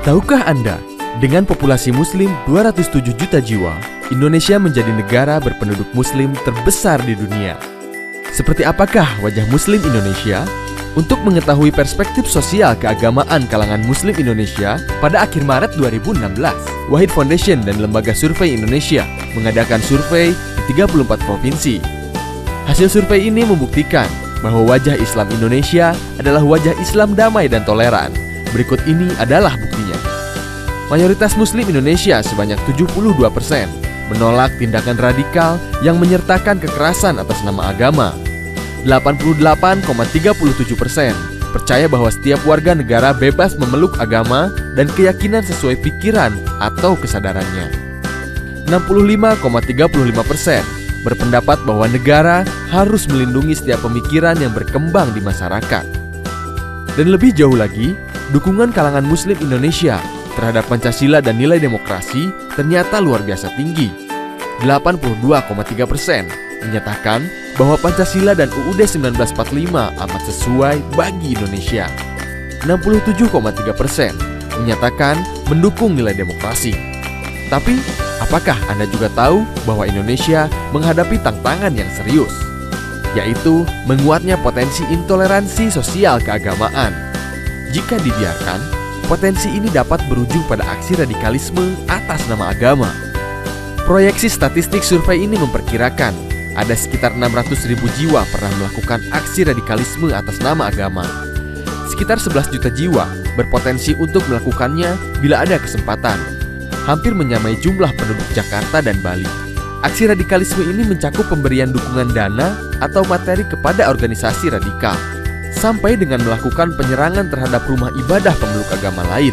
Tahukah Anda, dengan populasi Muslim 207 juta jiwa, Indonesia menjadi negara berpenduduk Muslim terbesar di dunia. Seperti apakah wajah Muslim Indonesia? Untuk mengetahui perspektif sosial keagamaan kalangan Muslim Indonesia, pada akhir Maret 2016, Wahid Foundation dan Lembaga Survei Indonesia mengadakan survei di 34 provinsi. Hasil survei ini membuktikan bahwa wajah Islam Indonesia adalah wajah Islam damai dan toleran. Berikut ini adalah buktinya. Mayoritas Muslim Indonesia sebanyak 72% menolak tindakan radikal yang menyertakan kekerasan atas nama agama. 88,37% percaya bahwa setiap warga negara bebas memeluk agama dan keyakinan sesuai pikiran atau kesadarannya. 65,35% berpendapat bahwa negara harus melindungi setiap pemikiran yang berkembang di masyarakat. Dan lebih jauh lagi, dukungan kalangan Muslim Indonesia terhadap Pancasila dan nilai demokrasi ternyata luar biasa tinggi. 82,3% menyatakan bahwa Pancasila dan UUD 1945 amat sesuai bagi Indonesia. 67,3% menyatakan mendukung nilai demokrasi. Tapi, apakah Anda juga tahu bahwa Indonesia menghadapi tantangan yang serius, yaitu menguatnya potensi intoleransi sosial keagamaan? Jika dibiarkan, potensi ini dapat berujung pada aksi radikalisme atas nama agama. Proyeksi statistik survei ini memperkirakan ada sekitar 600.000 jiwa pernah melakukan aksi radikalisme atas nama agama. Sekitar 11 juta jiwa berpotensi untuk melakukannya bila ada kesempatan. Hampir menyamai jumlah penduduk Jakarta dan Bali. Aksi radikalisme ini mencakup pemberian dukungan dana atau materi kepada organisasi radikal, sampai dengan melakukan penyerangan terhadap rumah ibadah pemeluk agama lain.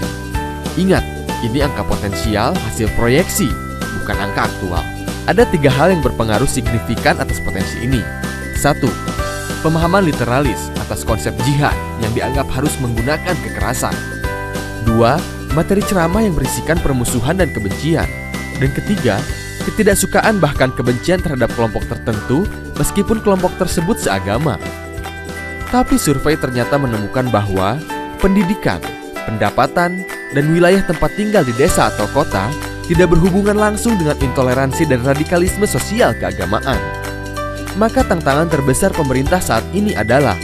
Ingat, ini angka potensial hasil proyeksi, bukan angka aktual. Ada 3 hal yang berpengaruh signifikan atas potensi ini. 1. Pemahaman literalis atas konsep jihad yang dianggap harus menggunakan kekerasan. 2. Materi ceramah yang berisikan permusuhan dan kebencian. Dan ketiga, ketidaksukaan bahkan kebencian terhadap kelompok tertentu meskipun kelompok tersebut seagama. Tapi survei ternyata menemukan bahwa pendidikan, pendapatan, dan wilayah tempat tinggal di desa atau kota tidak berhubungan langsung dengan intoleransi dan radikalisme sosial keagamaan. Maka tantangan terbesar pemerintah saat ini adalah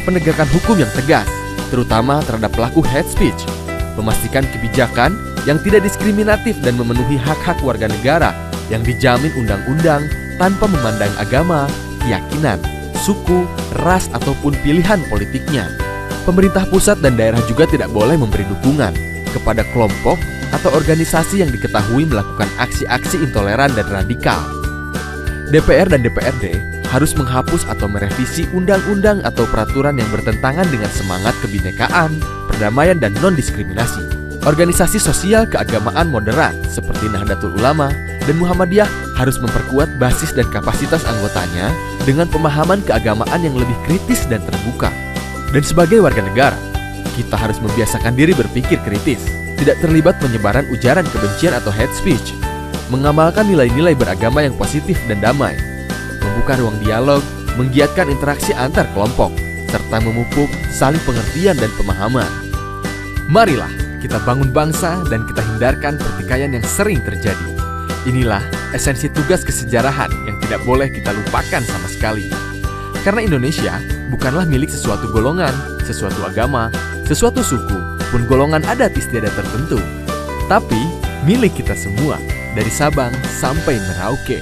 penegakan hukum yang tegas, terutama terhadap pelaku hate speech, memastikan kebijakan yang tidak diskriminatif dan memenuhi hak-hak warga negara yang dijamin undang-undang tanpa memandang agama, keyakinan, suku, ras, ataupun pilihan politiknya. Pemerintah pusat dan daerah juga tidak boleh memberi dukungan kepada kelompok atau organisasi yang diketahui melakukan aksi-aksi intoleran dan radikal. DPR dan DPRD harus menghapus atau merevisi undang-undang atau peraturan yang bertentangan dengan semangat kebinekaan, perdamaian, dan non-diskriminasi. Organisasi sosial keagamaan moderat seperti Nahdlatul Ulama dan Muhammadiyah harus memperkuat basis dan kapasitas anggotanya dengan pemahaman keagamaan yang lebih kritis dan terbuka. Dan sebagai warga negara, kita harus membiasakan diri berpikir kritis, tidak terlibat penyebaran ujaran kebencian atau hate speech, mengamalkan nilai-nilai beragama yang positif dan damai, membuka ruang dialog, menggiatkan interaksi antar kelompok, serta memupuk saling pengertian dan pemahaman. Marilah kita bangun bangsa dan kita hindarkan pertikaian yang sering terjadi. Inilah esensi tugas kesejarahan yang tidak boleh kita lupakan sama sekali. Karena Indonesia bukanlah milik sesuatu golongan, sesuatu agama, sesuatu suku, pun golongan adat istiadat tertentu, tapi milik kita semua, dari Sabang sampai Merauke.